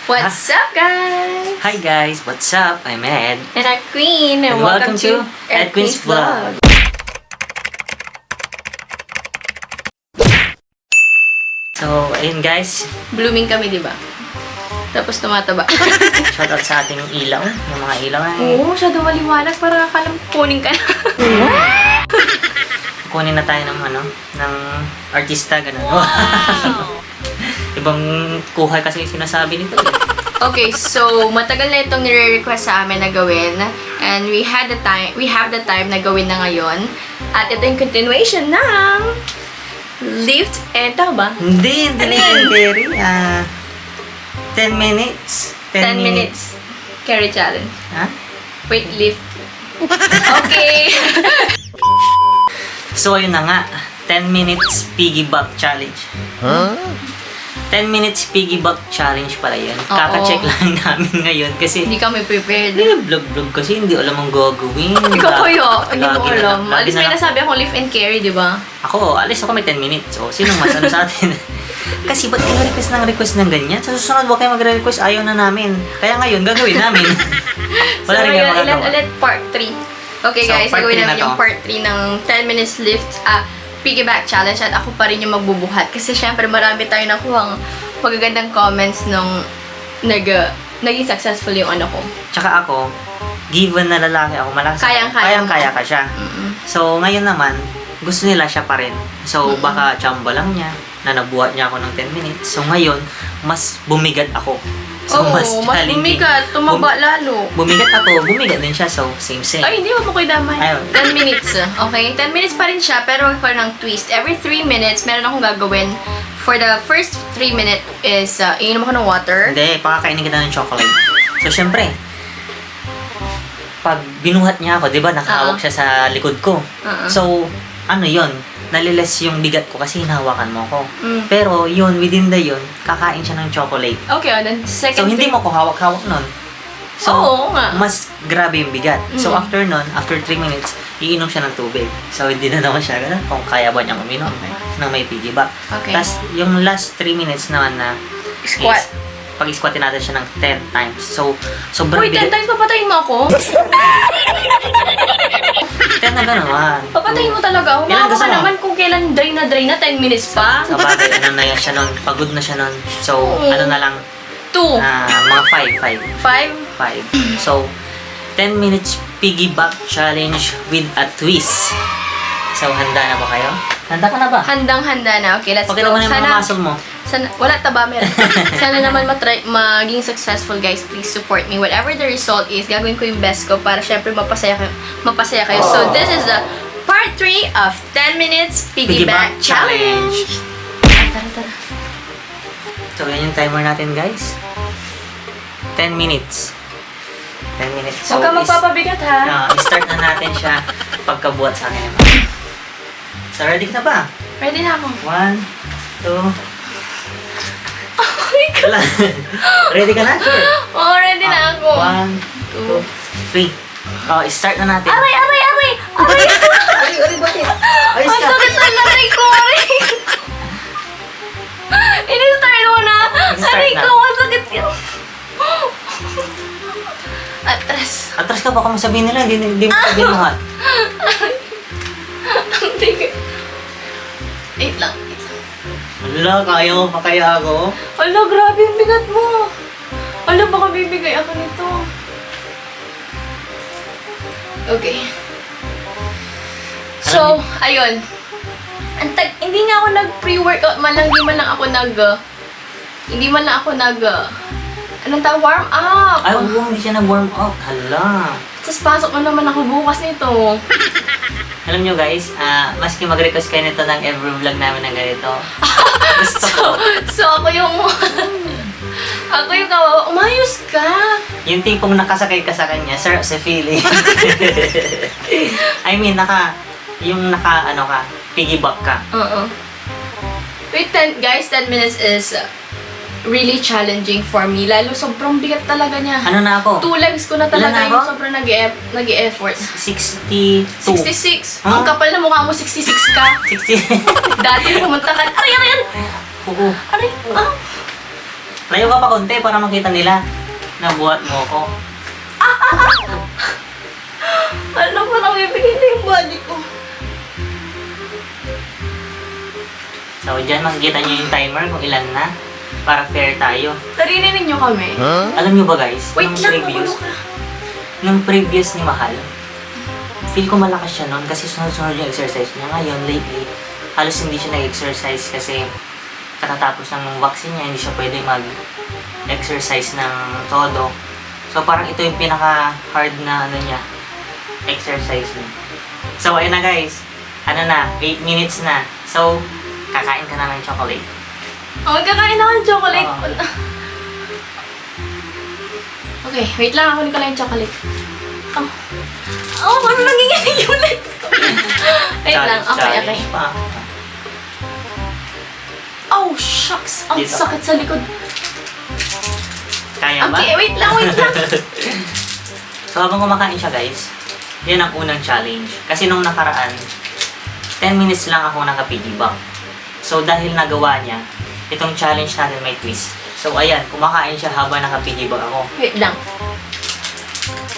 What's up, guys? Hi guys, what's up? I'm Ed. And I'm Queen, and welcome to Ed Queen's Vlog. So, ayun guys, Blooming kami, di ba? Tapos tumataba. shoutout sa ating ilaw. Yung mga ilaw ay Oo, masyado maliwanag para akala mo kunin ka na. kunin na tayo ng artista, ganun. Ibang kuhay kasi yung sinasabi nito. Okay, so matagal na itong nire-request sa amin na gawin. And we have the time na gawin na ngayon. At ito yung continuation ng lift and tama ba? Hindi Ano na yan? yung carry. 10 minutes. 10 minutes carry challenge. Ha? Wait, lift. Okay. So, ayun na nga. 10 minutes piggyback challenge. 10 minutes piggyback challenge pala yun. Oo. Kaka-check lang namin ngayon kasi Hindi kami prepared. vlog kasi hindi alam ang gagawin. Ikaw po yun. Hindi mo Lagi alam. na- Alis may nasabi akong lift and carry, di ba? Ako, alis ako may 10 minutes. O, sino mas ano sa atin? Kasi ba't kayo request ng ganyan? Sa susunod, huwag kayo magre-request. Ayaw na namin. Kaya ngayon, gagawin namin. So, Wala rin ngayon, kayo ilan magagawa. ulit? Part 3. Okay, So, guys. part Gagawin 3 na namin yung to. part 3 ng 10 minutes lift piggyback challenge at ako pa rin yung magbubuhat. Kasi syempre, marami tayo nakuhang magagandang comments nung naging successful yung ano ko. Tsaka ako, given na lalaki ako, malakas. Kayang-kaya ka siya. Mm-mm. So, ngayon naman, gusto nila siya pa rin. So, baka chamba lang niya na nabuhat niya ako ng 10 minutes. So, ngayon, mas bumigat ako. So, Oo, mas challenging. bumigat. Tumaba lalo. Bumigat ako, bumigat din siya. So, same. Ay, hindi mo ko'y damay. Ayun. 10 minutes. Okay? 10 minutes pa rin siya, pero for ng twist. Every 3 minutes, meron akong gagawin. For the first 3 minutes is, iinom ako ng water. Hindi, pakakainin kita ng chocolate. So, syempre, pag binuhat niya ako, di ba, nakahawak siya sa likod ko. So, ano yon, naliles yung bigat ko kasi hinahawakan mo ko. Pero, yun, within the yun, kakain siya ng chocolate. Okay, then second So, hindi mo ko hawak-hawak nun. So, Oo nga. mas grabe yung bigat. So, after nun, after 3 minutes, iinom siya ng tubig. So, hindi na naman siya ganun kung kaya ba niyang uminom nang may piggyback. Okay. Tapos, yung last 3 minutes naman na Squat. is, pag-squatin natin siya ng 10 times. So, sobrang Uy, 10 times papatayin mo ako? 10 na gano'n. Papatayin mo talaga ako. Ilan Makawa gusto ka mo? naman kung kailan drain na 10 minutes pa. Sa bagay, ano na yan siya nun. Pagod na siya nun. So, ano na lang, 2. mga 5. 5. So, 10 minutes piggyback challenge with a twist. So, handa na ba kayo? Handa ka na ba? Handang-handa na. Okay, let's Pakita go. mo na yung mga muscle mo. Wala taba, meron. Sana naman maging successful, guys. Please support me. Whatever the result is, gagawin ko yung best ko para syempre mapasaya kayo. So, this is the part 3 of 10 minutes piggyback challenge. Tara. So, yan yung timer natin, guys. 10 minutes. 10 minutes. Huwag ka magpapabigat, ha? I-start na natin siya pagkabuhat sa akin. So, ready ka na ba? Ready na ako. 1, 2, Oh my God. wala. Ready ka na? Sure. Oh, ready na ako. 1, 2, 3. Oh, start na natin. Aray! Ay, bakit? Ay, Ang stop. sakit na laray ko, aray! Ini-start mo na! Start Aray na. ko, ang sakit yun. Atras. Atras ka, baka masabihin nila, hindi mo sabihin mo ha. Ang tigil. Wait lang. Wala, kaya mo pa kaya ako. Ala, grabe yung bigat mo. Ala, baka bibigay ako nito. Okay. So, ayun. Hindi nga ako nag-pre-workout man lang, hindi man lang ako anong tawag, warm up. Ay, hindi siya nag-warm up. Hala. Tapos pasok na naman ako bukas nito. Alam nyo guys, maski mag-request kayo nito ng every vlog namin ng ganito. Gusto ko. So, ako yung kawawa. Umayos ka. Yung tipong nakasakay ka sa kanya, sarap sa feeling. I mean, piggyback ka. Wait, guys, 10 minutes is really challenging for me. Lalo, sobrang bigat talaga niya. Ano na ako? 2 legs ko na Ilan talaga na yung ako? sobrang nag-e-effort. 62. 66. Huh? Ang kapal na mukha mo, 66 ka. 60. Dati pumunta ka. Aray! Oo. Aray! Ah! Layo ka pa konti para makita nila na buhat mo ko. Alam mo nang bibigay na yung body ko. So, dyan makikita nyo yung timer kung ilan na para fair tayo. Naririnig niyo kami? Alam nyo ba guys, Wait nung lang, previous, magulo ka. nung previous ni Mahal, feel ko malakas siya noon kasi sunod-sunod yung exercise niya. Ngayon, lately, halos hindi siya nag-exercise kasi katatapos ng vaccine niya, hindi siya pwede mag-exercise ng todo. So, parang ito yung pinaka-hard na niya, exercise niya. So, ayun na guys. 8 minutes na. So, kakain ka na ng chocolate. Magkakain ako ng chocolate. Oo. Okay, wait lang. Ako ko lang yung chocolate. Paano nanginginig yung legs ko? Wait lang. Okay. Challenge pa. Oh, shucks. Ang Dito. sakit sa likod. Kaya ba? Okay, wait lang. So, habang kumakain siya guys, yan ang unang challenge. Kasi nung nakaraan, 10 minutes lang ako naka-piggyback. So, dahil nagawa niya, itong challenge natin may twist. So, ayan, kumakain siya habang naka-piggyback ako. Wait lang.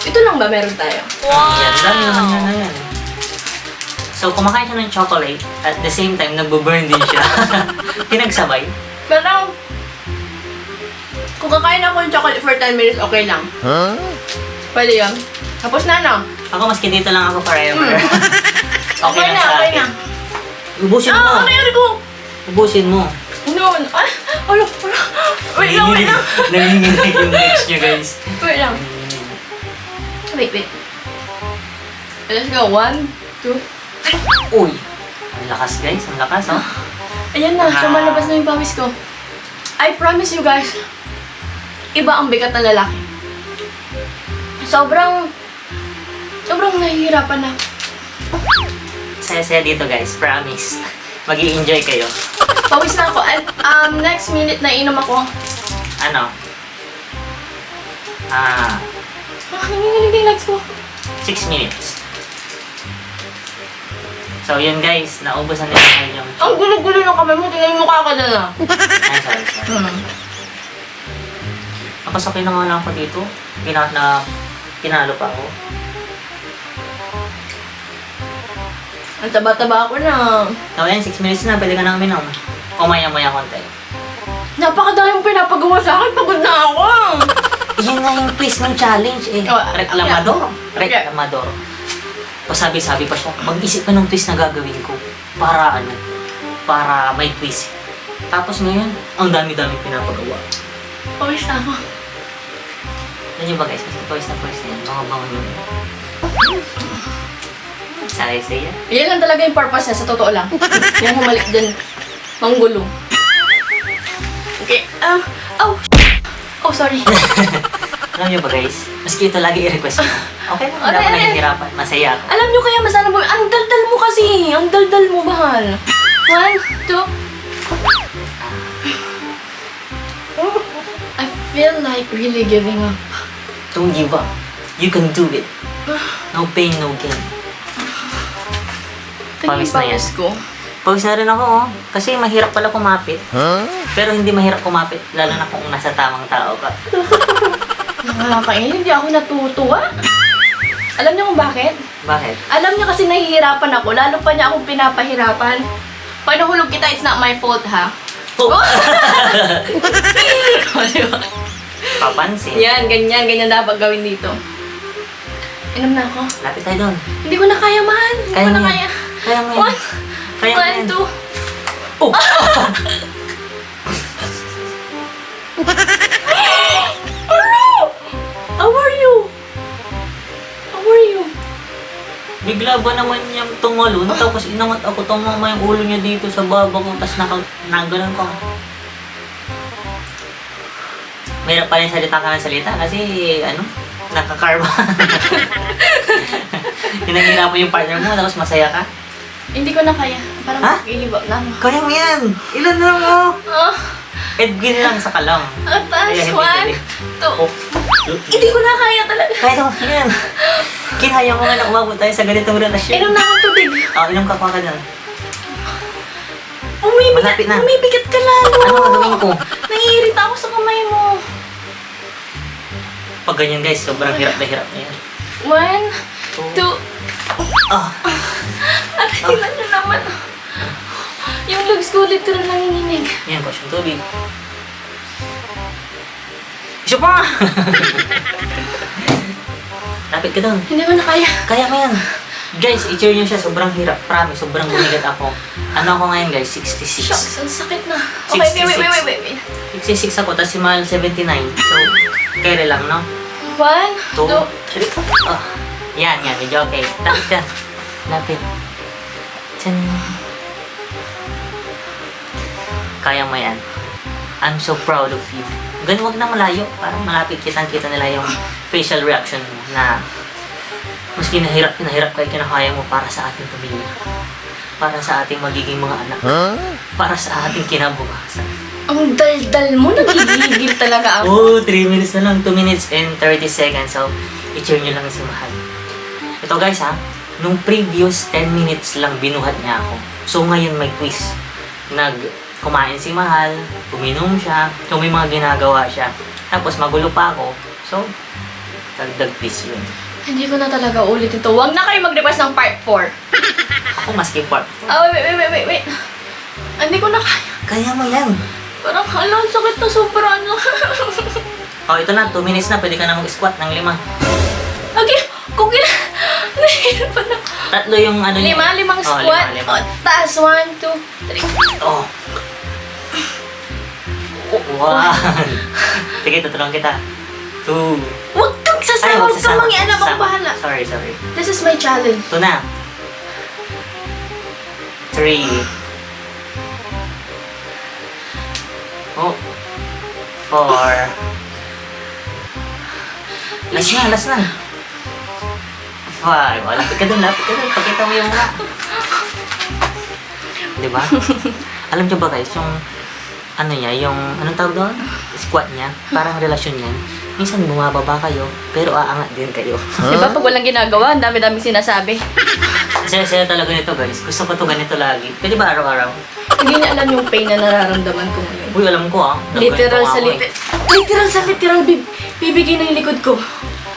Ito lang ba meron tayo? Yan, dami naman yan na yan. So, kumakain siya ng chocolate, at the same time, nagbo-burn din siya. Pinagsabay. Pero, kung kakain ako ng chocolate for 10 minutes, okay lang. Pwede yun. Tapos na, no? Ako, maski dito lang ako forever. Okay lang na, sa okay akin. na. Ubusin mo. Ano yun ko? Ubusin mo. No, ay, wala. Wait lang. Nanginginig yung legs niya, guys. Wait lang. Wait. Let's go. 1, 2. Uy! Ang lakas, guys. Ang lakas, oh. Ayan na, lumalabas na yung pawis ko. I promise you guys, iba ang bigat ng lalaki. Sobrang nahihirapan na. Saya-saya dito, guys. Promise. Mag-i-enjoy kayo. Pawis na ako. And, next minute na inom ako. Ano? Nanginginig yung legs ko. 6 minutes. So, yun guys. Naubusan nila yung... Ang gulo-gulo ng kamay mo. Tingnan yung mukha ka na na. Ay, sorry. Napasokay na nga lang ako dito. Pinalo pa ako. Ang taba-taba ako na. So, ayan. 6 minutes na. Pwede ka na uminom. Umaya-maya konti. Napakadaming pinapagawa sa akin. Pagod na ako. Yun nga yung twist ng challenge eh. Oh, Reklamador. yeah. Reklamador. Pasabi-sabi pa siya, mag-isip ka ng twist na gagawin ko. Para para may twist. Tapos ngayon, ang dami-dami pinapagawa. Pawis na ako. Alam niyo ba guys, kasi pawis na yan. Mga bango yun. Saya-saya. Yan lang talaga yung purpose niya, sa totoo lang. Yung humalik dyan, manggulo. Okay, oh, sorry. Alam niyo ba guys, maski ito lagi i-request mo. Okay lang, wala Ano ako yan? nahihirapan. Masaya ako. Alam nyo kaya masana mo, ang daldal mo kasi. Ang daldal mo, bahal. 1, 2. I feel like really giving up. Don't give up. You can do it. No pain, no gain. Pawis na yan. Pawis ko. Pawis na rin ako oh. Kasi mahirap pala kumapit. Pero hindi mahirap kumapit, lalo na kung nasa tamang tao ka. Nakakain, hindi ako natutuwa. Alam niyo kung bakit? Bakit? Alam niyo kasi nahihirapan ako, lalo pa niya akong pinapahirapan. Pag nahulog kita, it's not my fault, ha? Oh. O, diba? Papansin. Yan, ganyan dapat gawin dito. Inom na ako. Lapit tayo doon. Hindi ko na kaya, man. Hindi Kaya ko na mo yan. kaya. Kaya mo yan. Kaya mo yan. 1, 2. Oh! How are you? How are you? Bigla ba naman niyang tumalon, tapos inangat ako, tumama yung ulo niya dito sa baba ko, tapos nagalan ko. Mayroon pa rin salita ka ng salita kasi, nakakarma. Hinahila mo yung partner mo, tapos masaya ka. Hindi ko na kaya. Parang Ha? mag-iiba lang. Kaya mo yan! Ilan na mo? Oh, Edgin lang sa kalam. atas. Kaya 1, hindi 2. Hindi ko na kaya talaga. Kaya mo yan. Kinaya mo nga na umabot tayo sa ganitong relasyon. Inom na akong tubig. Inom ka pa ka dyan. Malapit na. Umibigat ka lalo. Ano gagawin ko? Naiirita ako sa kamay mo. Pag ganyan guys, sobrang hirap na yan. 1, 2. Ah, At tingnan nyo naman. Yung legs ko literal nanginginig. yan ko siyang tubig. Isa pa! Lapit ka doon. Hindi ko na kaya. Kaya mo yan. Guys, i-cheer nyo siya. Sobrang hirap. Promise, sobrang bumigat ako. Ano ako ngayon guys? 66. Shucks, ang sakit na. Okay, wait. 66 ako, tapos si Mahal 79. So, kere lang, no? 1, 2, 2. 3. Oh. Yan. Medyo okay. Lapit ka. Lapit. Tiyan. Kaya mo yan. I'm so proud of you. Ganun, wag na malayo. Parang malapit kitang-kita nila yung facial reaction mo na maski nahirap kayo, kinakaya mo para sa ating pamilya. Para sa ating magiging mga anak. Para sa ating kinabukasan. Ang daldal mo, nagigigil talaga ako. Oh, 3 minutes na lang. 2 minutes and 30 seconds. So, i-cheer nyo lang si Mahal. Ito guys ha, nung previous 10 minutes lang binuhat niya ako. So ngayon may quiz. Kumain si Mahal, uminom siya, so may mga ginagawa siya. Tapos magulo pa ako. So, dagdag quiz yun. Hindi ko na talaga ulit ito. Huwag na kayo mag-request ng part 4. Ako maski part. Wait. Hindi ko na kaya. Kaya mo yan. Parang hala, ang sakit na sobra ano. Oh, ito na, 2 minutes na, pwede ka na mag-squat ng 5. Okay, kukil. Nahihirapan na. 3 yung ano niya. 5 squat. Oh, 5. O, taas, 1, 2, 3. Oh. 1. Sige, tutulungan kita. 2. Huwag kang sasama, huwag kang mangialam, ang bahala. Sorry. This is my challenge. Ito na. 3. Oh. 4. Last na. 5. Oh, lapit ka dun. Pakita mo yung mukha. Diba? Alam nyo ba guys, yung ano niya, yung anong tawag doon? Squat niya, parang relasyon niyan. Minsan bumababa kayo, pero aangat din kayo. Diba pag walang ginagawa, ang dami-daming sinasabi. Saya talaga nito guys. Gusto ko to ganito lagi. Pwede ba araw-araw? Hindi niya alam yung pain na nararamdaman ko ngayon. Uy, alam ko ah. Literal sa literal, bibigay na yung likod ko.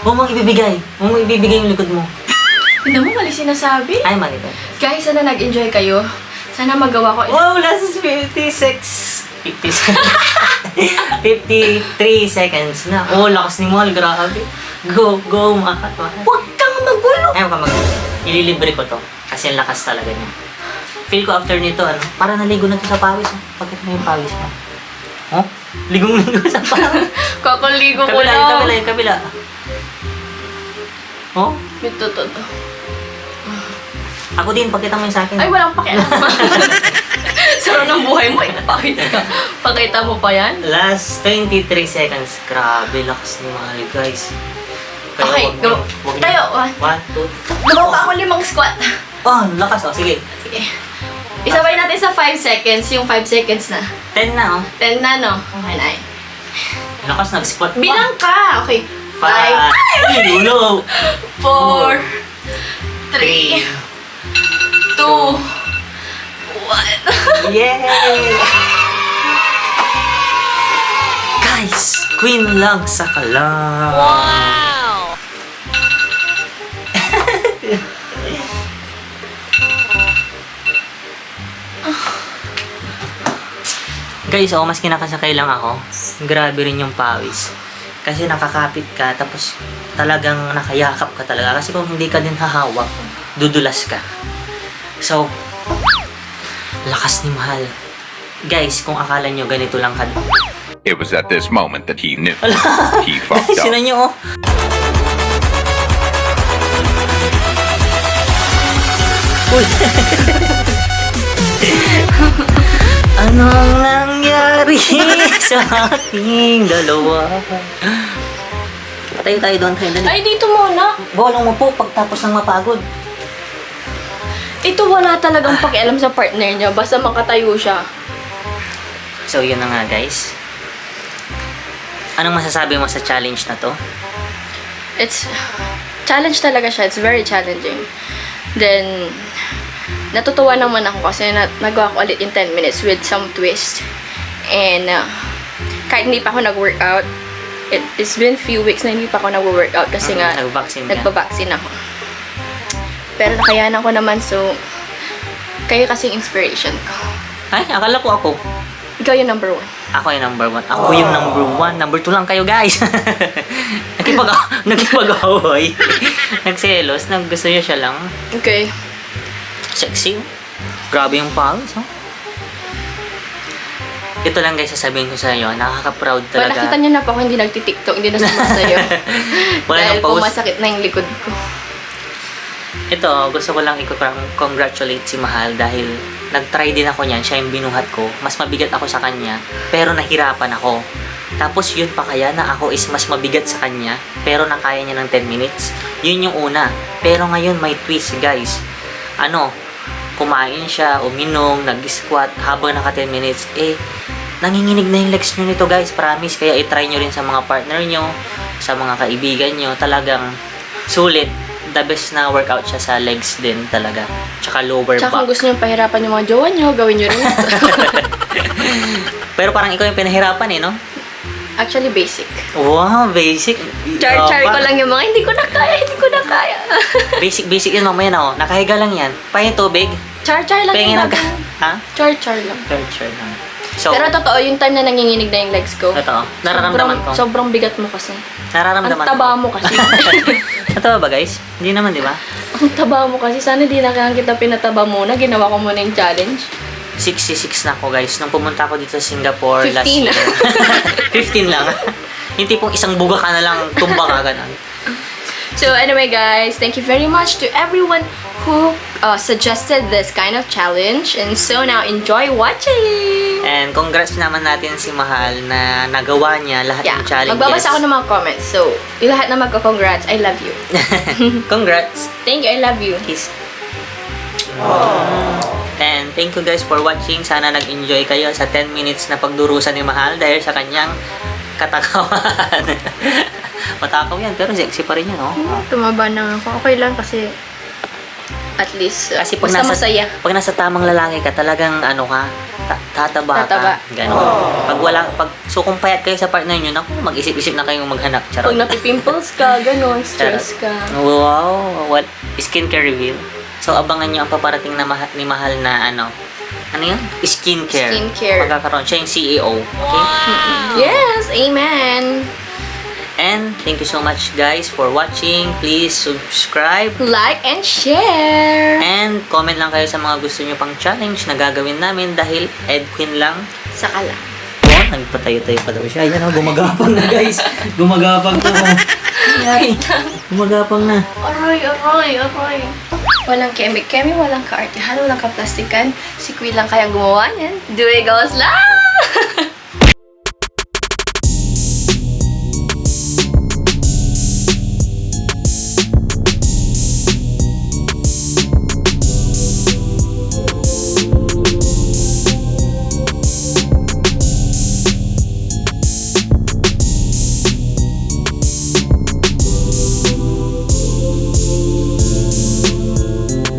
Huwag mong ibibigay. Huwag mong ibibigay yung likod mo. Hindi mo mali sinasabi. Ay, mali ba? Guys, sana nag-enjoy kayo. Sana magawa ko. Wow, last 56. 53 seconds na. Oh, lakas ni Mahal. Grabe. Go, makat. Huwag kang magulo. Ayaw ka ililibre ko to. Kasi ang lakas talaga niya. Feel ko after nito, para naligo na to sa pawis. Bakit mo yung pawis mo? Oh? Ligong-ligo sa pawis. Kakaligo ko lang. Yung kabila. Oh? Ito. Ako din, pakita mo yung sa akin. Ay, walang pakialam. Sarap ng buhay mo. Pakita mo pa yan? Last 23 seconds. Grabe, lakas ni Mahal, guys. Okay, go. Tayo. 1, 2. Gawa pa ako 5 squat. Oh, lakas. Oh, sige. Sige. Isabay natin sa 5 seconds. Yung 5 seconds na. 10 na, oh. 10 na, no? Okay na. Lakas, nag-squat. Bilang ka. Okay. 5, 5. Ulo. 4, 3, 2, 1. Yay! Guys, queen lang sa kalam. Wow! Guys, mas kinakasakay lang ako. Grabe rin yung pawis. Kasi nakakapit ka, tapos talagang nakayakap ka talaga. Kasi kung hindi ka din hahawak, dudulas ka. So, lakas ni Mahal. Guys, kung akala nyo ganito lang ka. It was at this moment that he knew. He fucked Guys, up. sino nyo, oh. Uy. Anong nangyari sa ating dalawa? Tayo doon, tayo doon. Ay, dito muna. Bolong mo po pagtapos ng mapagod. Ito wala talagang pakialam sa partner niya. Basta makatayo siya. So, yun na nga, guys. Anong masasabi mo sa challenge na to? It's challenge talaga siya. It's very challenging. Then, natutuwa naman ako kasi nagawa ko ulit in 10 minutes with some twist. And kahit hindi pa ako nag-workout, it's been few weeks na hindi pa ako nag-workout kasi nga Nag-vaccine ka. nagpa-vaccine ako. Pero nakayanan ko naman, so kayo kasing inspiration ko. Ay, akala ko ako. Ikaw yung number 1. Ako yung number 1. Ako yung number 1. Number 2 lang kayo, guys. Nagpag-away. Nagselos. Gusto niya siya lang. Okay. Sexy. Grabe yung pawis, oh. Ito lang guys, sasabihin ko sa inyo, nakaka-proud Well, talaga. nakita niyo na po ako hindi nagtitiktok, hindi na sumasayo. Wala Dahil nang pause. pumasakit na yung likod ko. Ito, gusto ko lang i-congratulate si Mahal dahil nag-try din ako niyan. Siya yung binuhat ko. Mas mabigat ako sa kanya, pero nahirapan ako. Tapos yun pa kaya na ako is mas mabigat sa kanya, pero nakaya niya ng 10 minutes. Yun yung una. Pero ngayon may twist, guys. Kumain siya, uminom, nag-squat habang naka 10 minutes. Nanginginig na yung legs nyo nito, guys. Promise. Kaya i-try nyo rin sa mga partner nyo, sa mga kaibigan nyo. Talagang sulit. The best na workout siya sa legs din talaga. Tsaka lower Tsaka kung back. gusto niyo pahirapan yung mga jowa niyo, gawin niyo rin ito. Pero parang ikaw yung pinahirapan no? Actually, basic. Wow, basic. Char-char ko lang yung mga, hindi ko na kaya. Basic yun mamaya na Nakahiga lang yan. Pahingin tubig. Char-char lang Pahingin yung ng... Ha? Char-char lang. Char lang. So, Pero totoo, yung time na nanginginig na yung legs ko, totoo. Nararamdaman ko. sobrang bigat mo kasi. Nararamdaman Ang taba mo kasi. Nataba ba guys? Hindi naman, di ba? Ang taba mo kasi. Sana di na kaya kita pinataba muna. Ginawa ko muna yung challenge. 66 na ako guys. Nung pumunta ako dito sa Singapore 15 last year. 15 lang. Yung tipong isang buga ka na lang, tumba ka ganun. So anyway guys, thank you very much to everyone who suggested this kind of challenge. And so now, enjoy watching! And congrats naman natin si Mahal na nagawa niya lahat Yeah, ng challenges. magbabasa ako ng mga comments. So, yung lahat na magko-congrats, I love you. Congrats! Thank you, I love you. Kiss. And thank you guys for watching. Sana nag-enjoy kayo sa 10 minutes na pagdurusan ni Mahal dahil sa kanyang katakawan. Matakaw yan, pero sexy pa rin yan, Tumaba na ako. Okay lang kasi at least Kasi pag basta nasa, masaya. pag nasa tamang lalaki ka, talagang tataba Tataba. ka. Ganon. Pag so kung payat kayo sa partner nyo, naku, mag-isip-isip na kayong maghanap. Charot. Pag napipimples ka, gano'n, stress ka. Wow! What? Skincare reveal. So, abangan nyo ang paparating na ni Mahal na ano yun? Skincare. Skincare. Pagkakaroon. Siya yung CEO. Okay? Yes, amen. And thank you so much guys for watching. Please subscribe. Like and share. And comment lang kayo sa mga gusto nyo pang challenge na gagawin namin dahil Edwin lang. Saka lang. Oh, nagpatayo-tayo pa daw siya. Ayan gumagapang na guys. Gumagapang to. Ay, gumagapang na. Aray. Walang kemi, walang kaartihan, walang kaplastikan. Si Queen lang kayang gumawa niyan. Do it goes live!